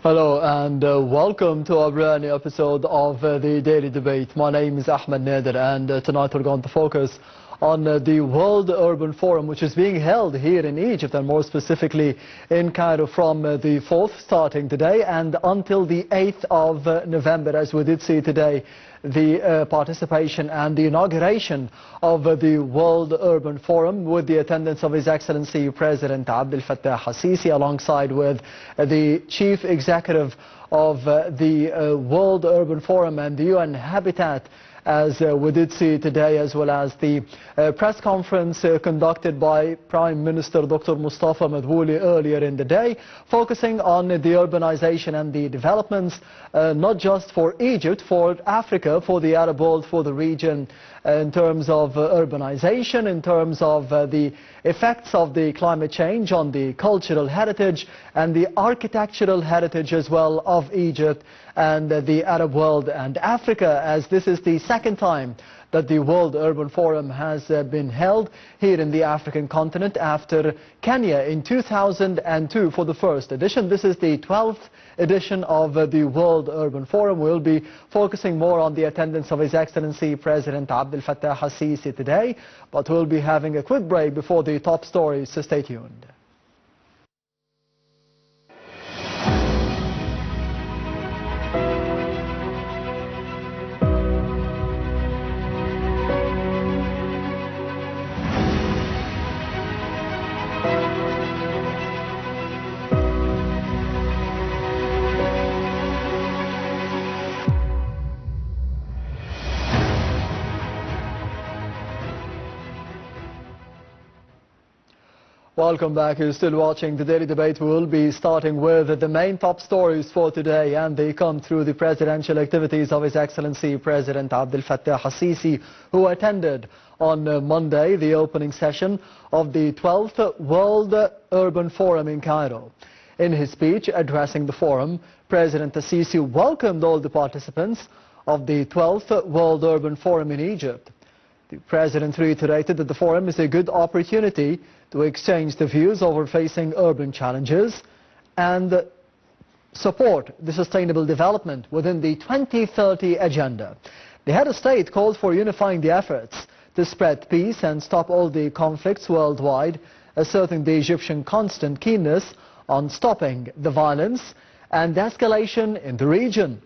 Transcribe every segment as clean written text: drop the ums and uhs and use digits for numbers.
Hello and welcome to a brand new episode of the Daily Debate. My name is Ahmed Nader, and tonight we're going to focus on the World Urban Forum, which is being held here in Egypt, and more specifically in Cairo, from the 4th starting today and until the 8th of November. As we did see today, the participation and the inauguration of the World Urban Forum with the attendance of His Excellency President Abdel Fattah al-Sisi, alongside with the Chief Executive of the World Urban Forum and the UN Habitat, as we did see today, as well as the press conference conducted by Prime Minister Dr. Mustafa Madbouli earlier in the day, focusing on the urbanization and the developments, not just for Egypt, for Africa, for the Arab world, for the region, in terms of urbanization, in terms of the effects of the climate change on the cultural heritage and the architectural heritage as well of Egypt and the Arab world and Africa, as this is the second time that the World Urban Forum has been held here in the African continent, after Kenya in 2002 for the first edition. This is the 12th edition of the World Urban Forum. We'll be focusing more on the attendance of His Excellency President Abdel Fattah al-Sisi today, but we'll be having a quick break before the top stories, so stay tuned. Welcome back. You're still watching the Daily Debate. We will be starting with the main top stories for today, and they come through the presidential activities of His Excellency President Abdel Fattah al-Sisi, who attended on Monday the opening session of the 12th World Urban Forum in Cairo. In his speech addressing the forum, President al-Sisi welcomed all the participants of the 12th World Urban Forum in Egypt. The President reiterated that the forum is a good opportunity to exchange the views over facing urban challenges and support the sustainable development within the 2030 agenda. The head of state called for unifying the efforts to spread peace and stop all the conflicts worldwide, asserting the Egyptian constant keenness on stopping the violence and escalation in the region.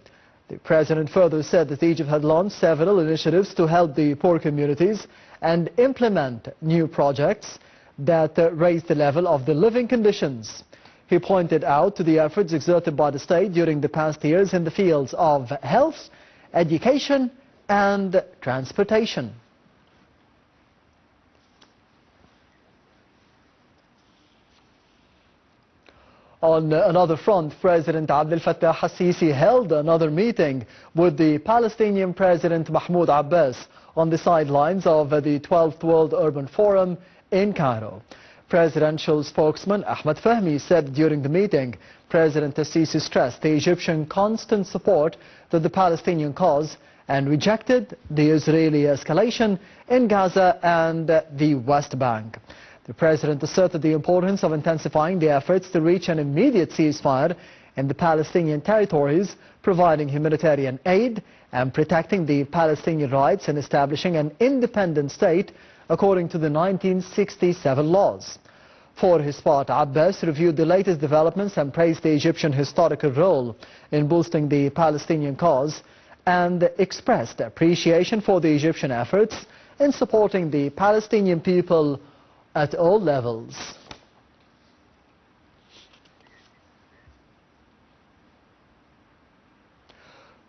The President further said that Egypt had launched several initiatives to help the poor communities and implement new projects that raise the level of the living conditions. He pointed out to the efforts exerted by the state during the past years in the fields of health, education and transportation. On another front, President Abdel Fattah al-Sisi held another meeting with the Palestinian President Mahmoud Abbas on the sidelines of the 12th World Urban Forum in Cairo. Presidential spokesman Ahmed Fahmy said during the meeting, President al-Sisi stressed the Egyptian constant support to the Palestinian cause and rejected the Israeli escalation in Gaza and the West Bank. The President asserted the importance of intensifying the efforts to reach an immediate ceasefire in the Palestinian territories, providing humanitarian aid and protecting the Palestinian rights and establishing an independent state according to the 1967 laws. For his part, Abbas reviewed the latest developments and praised the Egyptian historical role in boosting the Palestinian cause and expressed appreciation for the Egyptian efforts in supporting the Palestinian people at all levels.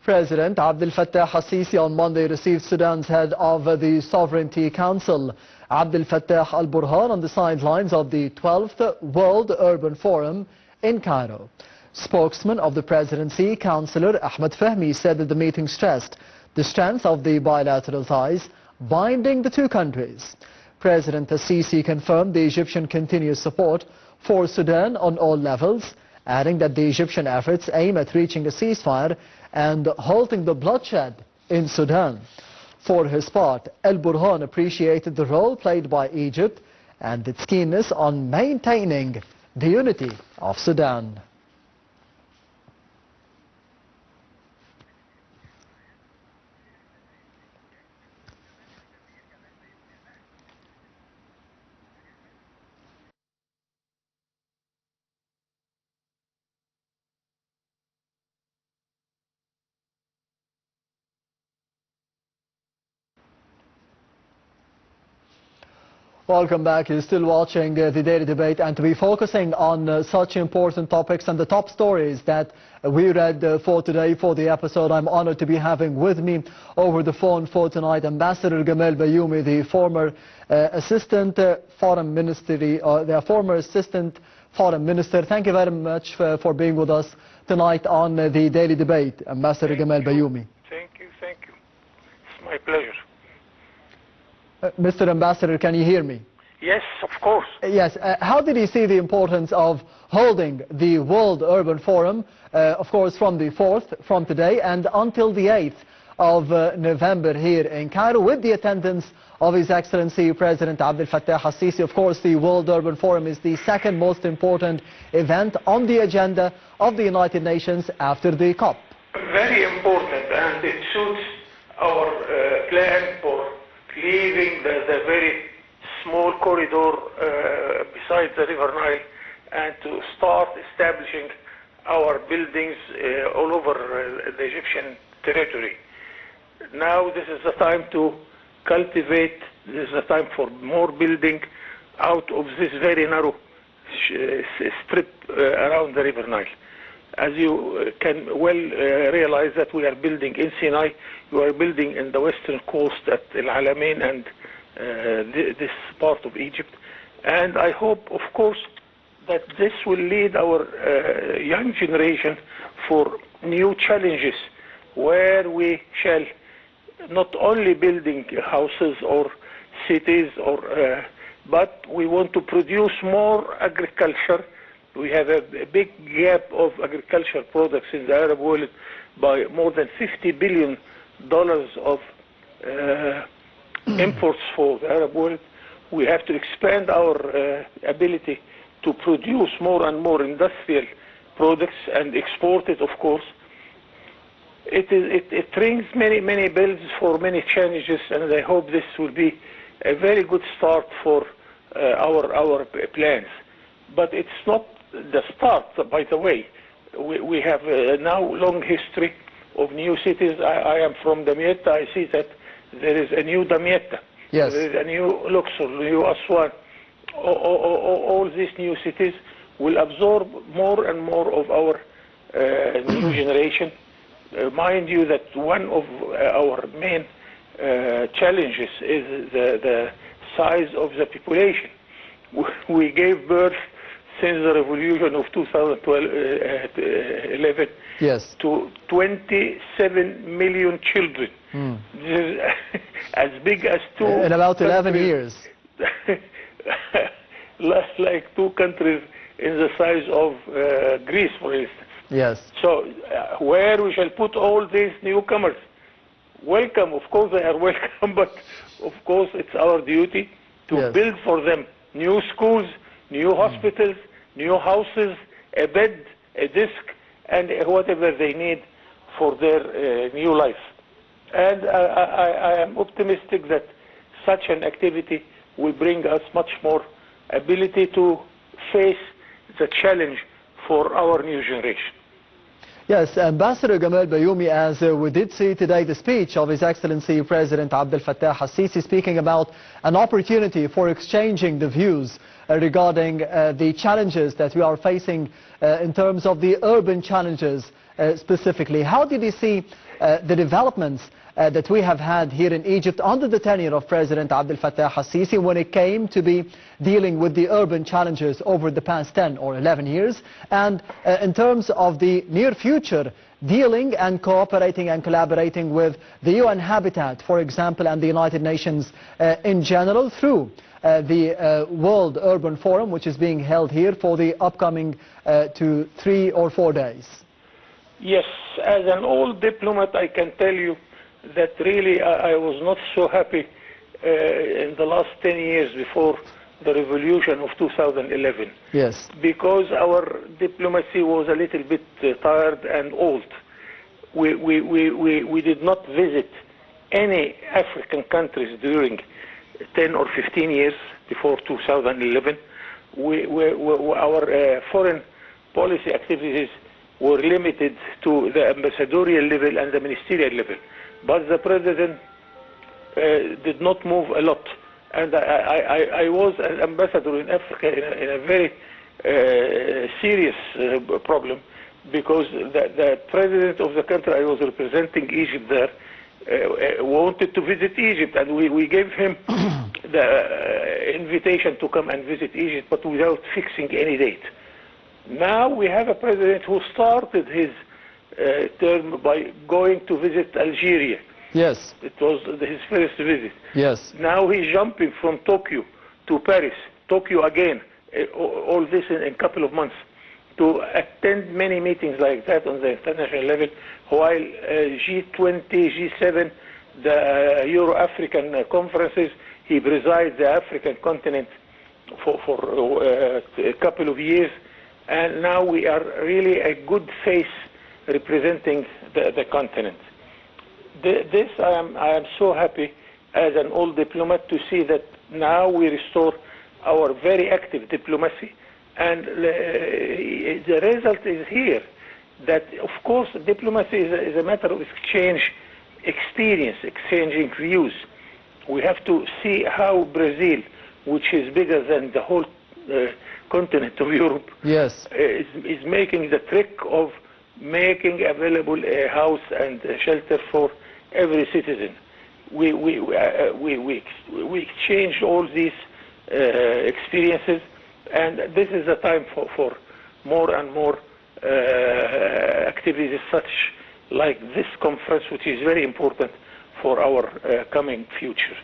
President Abdel Fattah al-Sisi on Monday received Sudan's head of the Sovereignty Council, Abdel Fattah al-Burhan, on the sidelines of the 12th World Urban Forum in Cairo. Spokesman of the presidency, Councillor Ahmed Fahmy, said that the meeting stressed the strength of the bilateral ties binding the two countries. President al-Sisi confirmed the Egyptian continuous support for Sudan on all levels, adding that the Egyptian efforts aim at reaching a ceasefire and halting the bloodshed in Sudan. For his part, al-Burhan appreciated the role played by Egypt and its keenness on maintaining the unity of Sudan. Welcome back. You're still watching the Daily Debate, and to be focusing on such important topics and the top stories that we read for today for the episode. I'm honored to be having with me over the phone for tonight Ambassador Gamal Bayoumi, the former Assistant Foreign Minister. Thank you very much for being with us tonight on the Daily Debate, Ambassador Gamal Bayoumi. Thank you. It's my pleasure. Mr. Ambassador, can you hear me? Yes, of course. Yes. How did you see the importance of holding the World Urban Forum, of course, from the 4th, from today, and until the 8th of November here in Cairo, with the attendance of His Excellency President Abdel Fattah al-Sisi? Of course, the World Urban Forum is the second most important event on the agenda of the United Nations after the COP. Very important, and it suits our plan for leaving the very small corridor beside the River Nile and to start establishing our buildings all over the Egyptian territory. Now this is the time to cultivate, this is the time for more building out of this very narrow strip around the River Nile. As you can well realize that we are building in Sinai, we are building in the western coast at El Alamein and this part of Egypt. And I hope, of course, that this will lead our young generation for new challenges, where we shall not only building houses or cities, but we want to produce more agriculture. We have a big gap of agricultural products in the Arab world by more than $50 billion of imports for the Arab world. We have to expand our ability to produce more and more industrial products and export it, of course. It rings many bells for many challenges, and I hope this will be a very good start for our plans. But it's not the start, by the way. We have now long history of new cities. I am from Damietta. I see that there is a new Damietta. Yes. There is a new Luxor, new Aswan. All these new cities will absorb more and more of our new generation. Mind you that one of our main challenges is the size of the population. We gave birth since the revolution of 2011 yes, to 27 million children. This is as big as two in about 11 countries. years. Like two countries in the size of Greece, for instance. Yes. So where we shall put all these newcomers? Welcome, of course they are welcome, but of course it's our duty to build for them new schools, new hospitals, new houses, a bed, a desk, and whatever they need for their new life. And I am optimistic that such an activity will bring us much more ability to face the challenge for our new generation. Yes, Ambassador Gamal Bayoumi, as we did see today the speech of His Excellency President Abdel Fattah al-Sisi speaking about an opportunity for exchanging the views regarding the challenges that we are facing in terms of the urban challenges specifically. How did you see the developments that we have had here in Egypt under the tenure of President Abdel Fattah al-Sisi when it came to be dealing with the urban challenges over the past 10 or 11 years, and in terms of the near future, dealing and cooperating and collaborating with the UN Habitat, for example, and the United Nations in general through the World Urban Forum, which is being held here for the upcoming 3 or 4 days? Yes, as an old diplomat, I can tell you that really I was not so happy in the last 10 years before the revolution of 2011. Yes. Because our diplomacy was a little bit tired and old. We did not visit any African countries during 10 or 15 years before 2011. Our foreign policy activities were limited to the ambassadorial level and the ministerial level. But the president did not move a lot. And I was an ambassador in Africa in a very serious problem, because the president of the country I was representing, Egypt there, wanted to visit Egypt, and we gave him the invitation to come and visit Egypt, but without fixing any date. Now we have a president who started his term by going to visit Algeria. Yes. It was his first visit. Yes. Now he's jumping from Tokyo to Paris, Tokyo again, all this in a couple of months, to attend many meetings like that on the international level, while G20, G7, the Euro-African conferences, he presides the African continent for a couple of years, and now we are really a good face representing the continent. This I am so happy as an old diplomat to see that now we restore our very active diplomacy, and the result is here, that of course diplomacy is a matter of exchange experience, exchanging views. We have to see how Brazil, which is bigger than the whole continent of Europe, yes, is making the trick of making available a house and a shelter for every citizen. We exchange all these experiences, and this is the time for more and more activities such like this conference, which is very important for our coming future.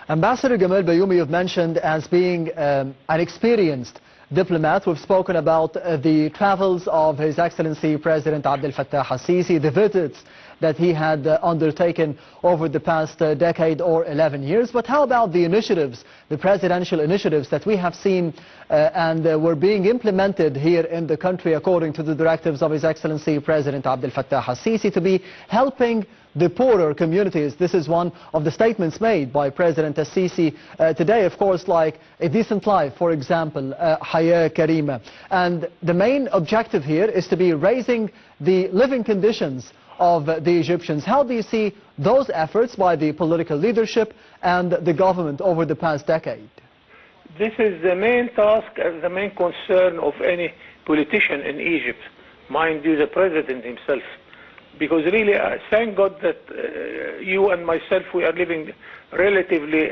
Ambassador Gamal Bayoumi, you've mentioned as being an experienced diplomat. We've spoken about the travels of His Excellency President Abdel Fattah al-Sisi, the visits that he had undertaken over the past decade or 11 years. But how about the initiatives, the presidential initiatives that we have seen and were being implemented here in the country according to the directives of His Excellency President Abdel Fattah al-Sisi to be helping the poorer communities? This is one of the statements made by President al-Sisi today, of course, like a decent life, for example, Haya Karima. And the main objective here is to be raising the living conditions of the Egyptians. How do you see those efforts by the political leadership and the government over the past decade? This is the main task and the main concern of any politician in Egypt, mind you, the president himself. Because really, thank God that you and myself, we are living relatively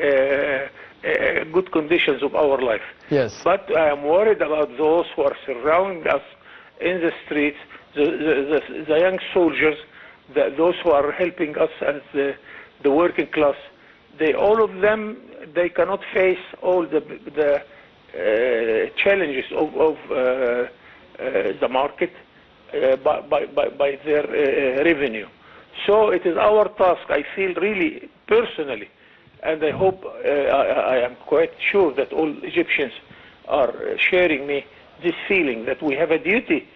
good conditions of our life. Yes. But I am worried about those who are surrounding us in the streets, the young soldiers, those who are helping us as the working class. All of them, they cannot face all the challenges of the market by their revenue. So it is our task, I feel really personally, and I hope, I am quite sure that all Egyptians are sharing me this feeling, that we have a duty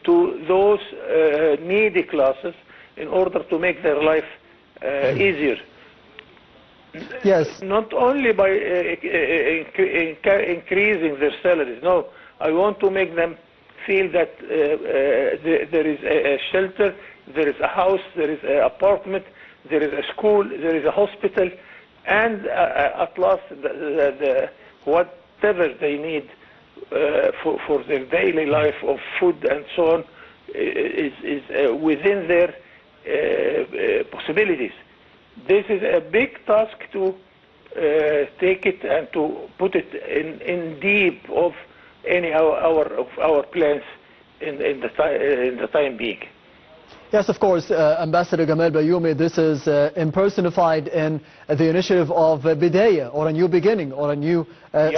to those needy classes in order to make their life easier. Yes. Not only by increasing their salaries, no, I want to make them feel that there is a shelter, there is a house, there is an apartment, there is a school, there is a hospital, and at last whatever they need for their daily life of food and so on is within their possibilities. This is a big task to take it and to put it in deep of any of our plans in the time being. Yes, of course, Ambassador Gamal Bayoumi, this is impersonified in the initiative of Bidaya, or a new beginning, or a new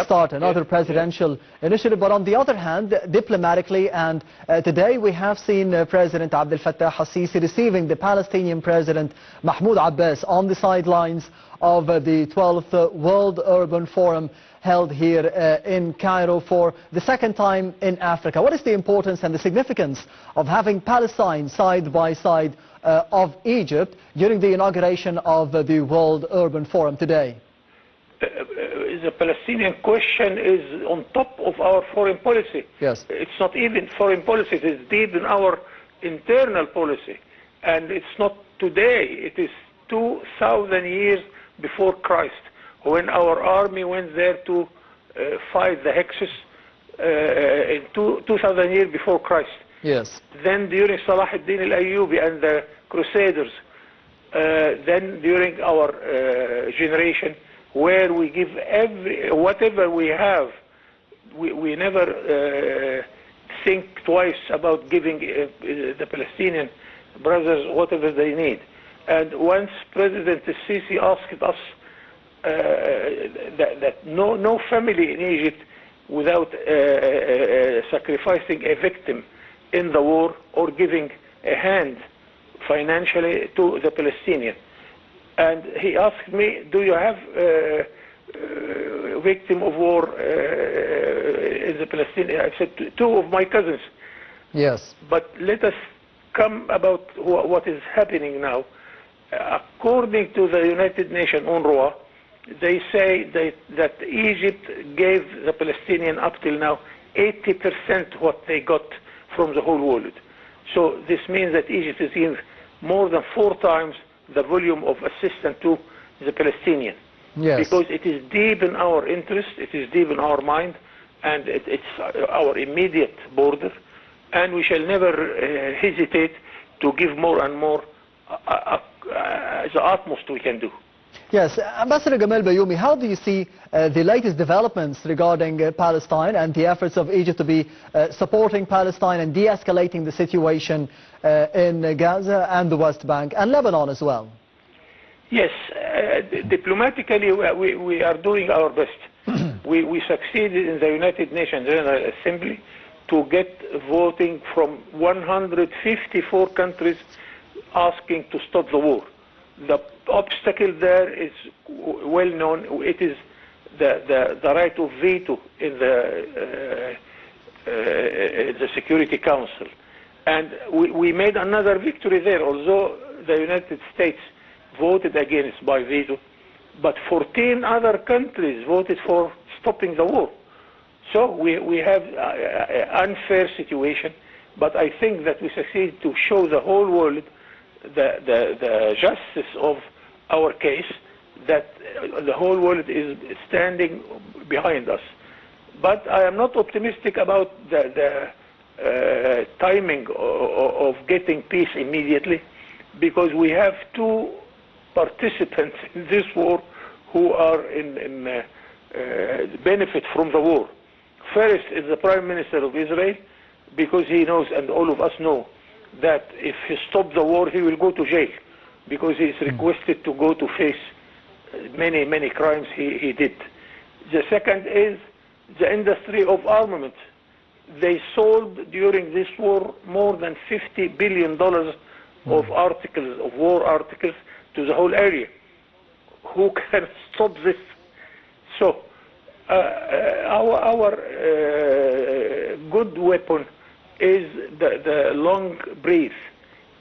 start, another presidential initiative. But on the other hand, diplomatically, and today we have seen President Abdel Fattah al-Sisi receiving the Palestinian President Mahmoud Abbas on the sidelines of the 12th World Urban Forum held here in Cairo for the second time in Africa. What is the importance and the significance of having Palestine side by side of Egypt during the inauguration of the World Urban Forum today? The Palestinian question is on top of our foreign policy. Yes. It's not even foreign policy, it is deep in our internal policy. And it's not today, it is 2,000 years before Christ, when our army went there to fight the Hyksos in 2000 years before Christ. Yes. Then during Salah ad-Din al-Ayyubi and the Crusaders, then during our generation, where we give whatever we have, we never think twice about giving the Palestinian brothers whatever they need. And once President Sisi asked us that no family in Egypt without sacrificing a victim in the war or giving a hand financially to the Palestinian. And he asked me, do you have victim of war in the Palestinian? I said, two of my cousins. Yes. But let us come about what is happening now. According to the United Nations UNRWA, they say that Egypt gave the Palestinian up till now 80% what they got from the whole world. So this means that Egypt is giving more than 4 times the volume of assistance to the Palestinian. Yes. Because it is deep in our interest, it is deep in our mind, and it's our immediate border, and we shall never hesitate to give more and more the utmost we can do. Yes, Ambassador Gamal Bayoumi, how do you see the latest developments regarding Palestine and the efforts of Egypt to be supporting Palestine and de-escalating the situation in Gaza and the West Bank and Lebanon as well? Yes, diplomatically we are doing our best. we succeeded in the United Nations General Assembly to get voting from 154 countries asking to stop the war. The obstacle there is well known. It is the right of veto in the Security Council. And we made another victory there, although the United States voted against by veto, but 14 other countries voted for stopping the war. So we have an unfair situation, but I think that we succeeded to show the whole world the justice of our case, that the whole world is standing behind us. But I am not optimistic about the timing of getting peace immediately, because we have 2 participants in this war who are in benefit from the war. First is the Prime Minister of Israel, because he knows, and all of us know, that if he stops the war, he will go to jail, because he is requested to go to face many crimes he did. The second is the industry of armament. They sold during this war more than $50 billion of articles, of war articles, to the whole area. Who can stop this? So our good weapon is the long breath.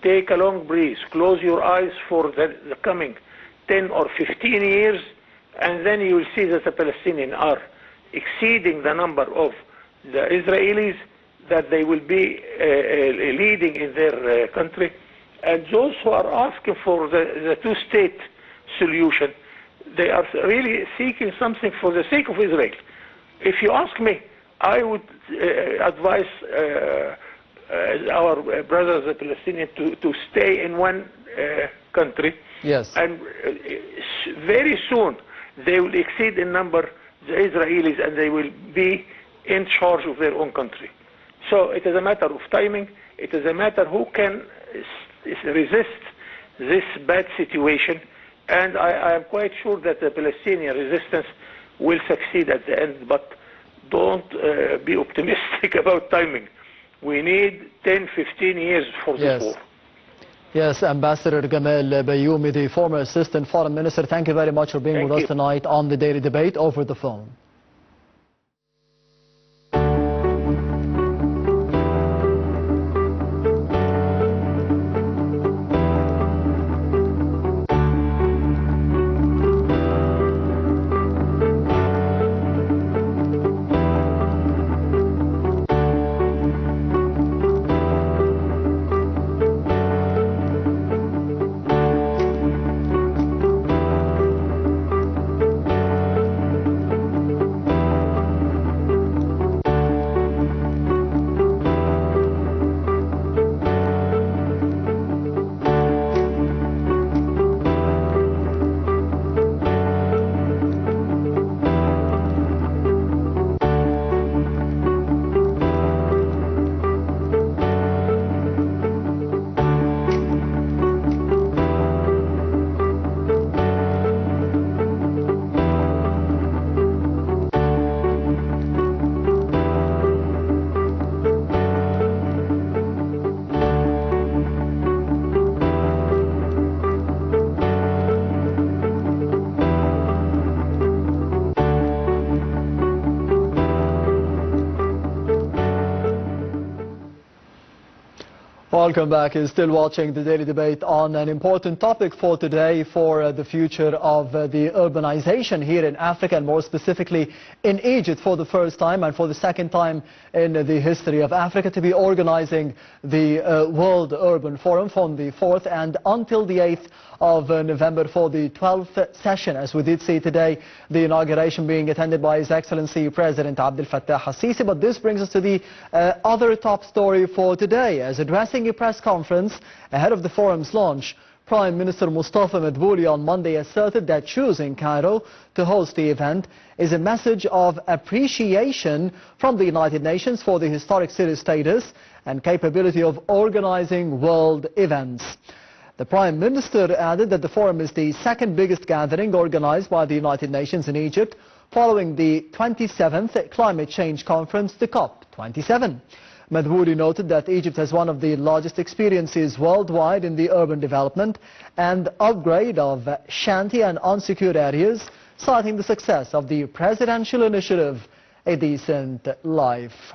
Take a long breath, close your eyes for the coming 10 or 15 years, and then you will see that the Palestinians are exceeding the number of the Israelis, that they will be leading in their country. And those who are asking for the 2-state solution, they are really seeking something for the sake of Israel. If you ask me, I would advise our brothers, the Palestinians, to stay in one country. Yes. And very soon they will exceed in number the Israelis, and they will be in charge of their own country. So it is a matter of timing. It is a matter who can resist this bad situation. And I am quite sure that the Palestinian resistance will succeed at the end. But don't be optimistic about timing. We need 10, 15 years for this war. Yes, Ambassador Gamal Bayoumi, the former Assistant Foreign Minister, thank you very much for being with us tonight on the Daily Debate over the phone. Welcome back. You're still watching the Daily Debate on an important topic for today, for the future of the urbanization here in Africa, and more specifically in Egypt, for the first time and for the second time in the history of Africa, to be organizing the World Urban Forum from the 4th and until the 8th of November for the 12th session. As we did see today, the inauguration being attended by His Excellency President Abdel Fattah al-Sisi. But this brings us to the other top story for today. As addressing a press conference ahead of the forum's launch, Prime Minister Mustafa Madbouli on Monday asserted that choosing Cairo to host the event is a message of appreciation from the United Nations for the historic city status and capability of organizing world events. The Prime Minister added that the forum is the second biggest gathering organized by the United Nations in Egypt, following the 27th Climate Change Conference, the COP27. Madbouli noted that Egypt has one of the largest experiences worldwide in the urban development and upgrade of shanty and unsecured areas, citing the success of the presidential initiative, A Decent Life.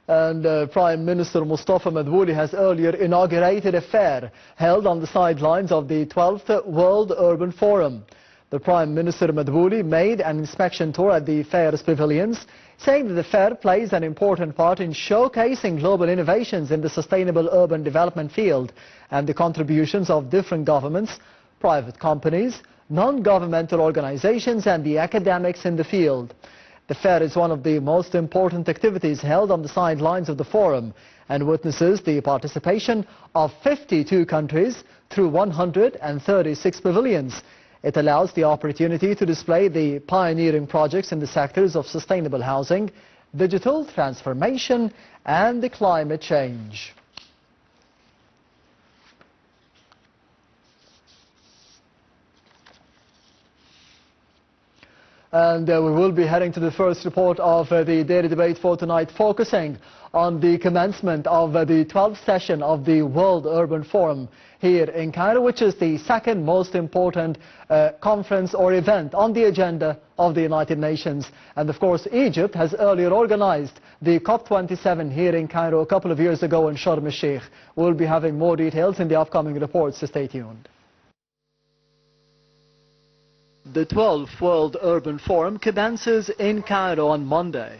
And Prime Minister Mustafa Madbouli has earlier inaugurated a fair held on the sidelines of the 12th World Urban Forum. The Prime Minister Madbouli made an inspection tour at the fair's pavilions, saying that the fair plays an important part in showcasing global innovations in the sustainable urban development field and the contributions of different governments, private companies, non-governmental organizations and the academics in the field. The fair is one of the most important activities held on the sidelines of the forum and witnesses the participation of 52 countries through 136 pavilions. It allows the opportunity to display the pioneering projects in the sectors of sustainable housing, digital transformation and the climate change. And we will be heading to the first report of the Daily Debate for tonight, focusing on the commencement of the 12th session of the World Urban Forum here in Cairo, which is the second most important conference or event on the agenda of the United Nations. And of course, Egypt has earlier organized the COP27 here in Cairo a couple of years ago in Sharm el-Sheikh. We'll be having more details in the upcoming reports, so stay tuned. The 12th World Urban Forum commences in Cairo on Monday.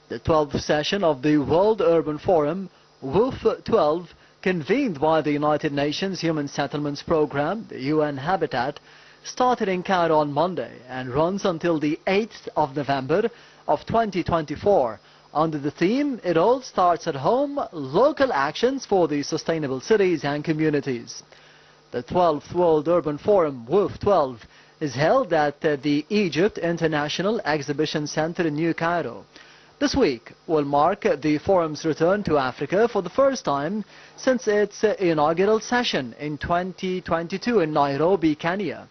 The 12th session of the World Urban Forum, WUF 12, convened by the United Nations Human Settlements Programme, the UN Habitat, started in Cairo on Monday and runs until the 8th of November of 2024 under the theme, It All Starts at Home, Local Actions for the Sustainable Cities and Communities. The 12th World Urban Forum, WUF 12, is held at the Egypt International Exhibition Center in New Cairo. This week will mark the forum's return to Africa for the first time since its inaugural session in 2022 in Nairobi, Kenya.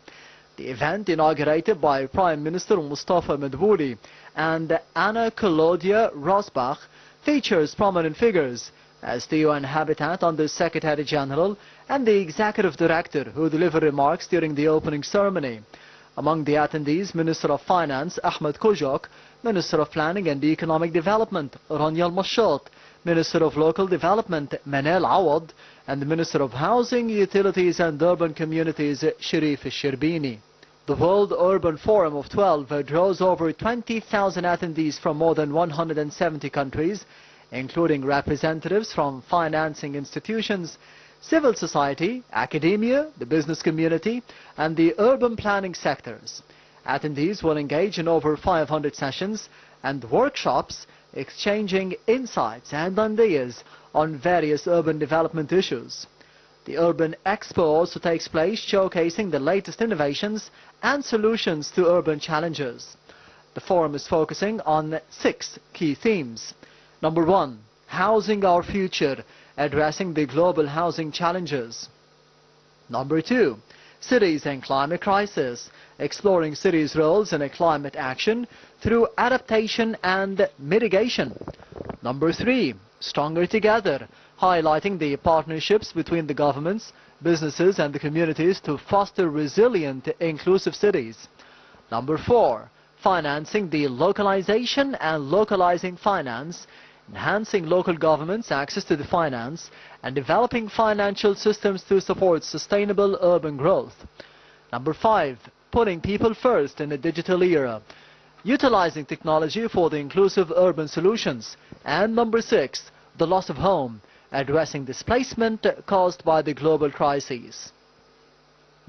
The event, inaugurated by Prime Minister Mustafa Madbouli and Anna Claudia Rosbach, features prominent figures as the UN Habitat Under Secretary General and the Executive Director, who deliver remarks during the opening ceremony. Among the attendees, Minister of Finance Ahmed Kujok, Minister of Planning and Economic Development Rania Al-Mashot, Minister of Local Development Manal Awad, and the Minister of Housing, Utilities and Urban Communities Sharif Al-Shirbini. The World Urban Forum of 12 draws over 20,000 attendees from more than 170 countries, including representatives from financing institutions, civil society, academia, the business community, and the urban planning sectors. Attendees will engage in over 500 sessions and workshops, exchanging insights and ideas on various urban development issues. The Urban Expo also takes place, showcasing the latest innovations and solutions to urban challenges. The forum is focusing on 6 key themes. Number 1, Housing Our Future, addressing the global housing challenges. Number 2, Cities and Climate Crisis, exploring cities' roles in a climate action through adaptation and mitigation. Number 3, Stronger Together, highlighting the partnerships between the governments, businesses and the communities to foster resilient, inclusive cities. Number 4, financing the localization and localizing finance, enhancing local governments' access to the finance, and developing financial systems to support sustainable urban growth. Number 5, putting people first in a digital era, utilizing technology for the inclusive urban solutions. And number 6, the loss of home, addressing displacement caused by the global crises.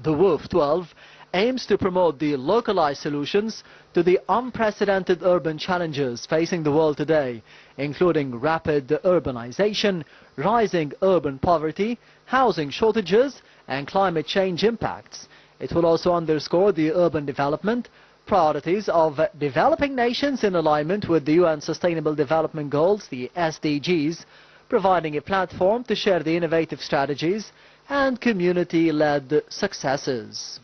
The WOOF 12 aims to promote the localized solutions to the unprecedented urban challenges facing the world today, including rapid urbanization, rising urban poverty, housing shortages, and climate change impacts. It will also underscore the urban development priorities of developing nations in alignment with the UN Sustainable Development Goals, the SDGs, providing a platform to share the innovative strategies and community-led successes.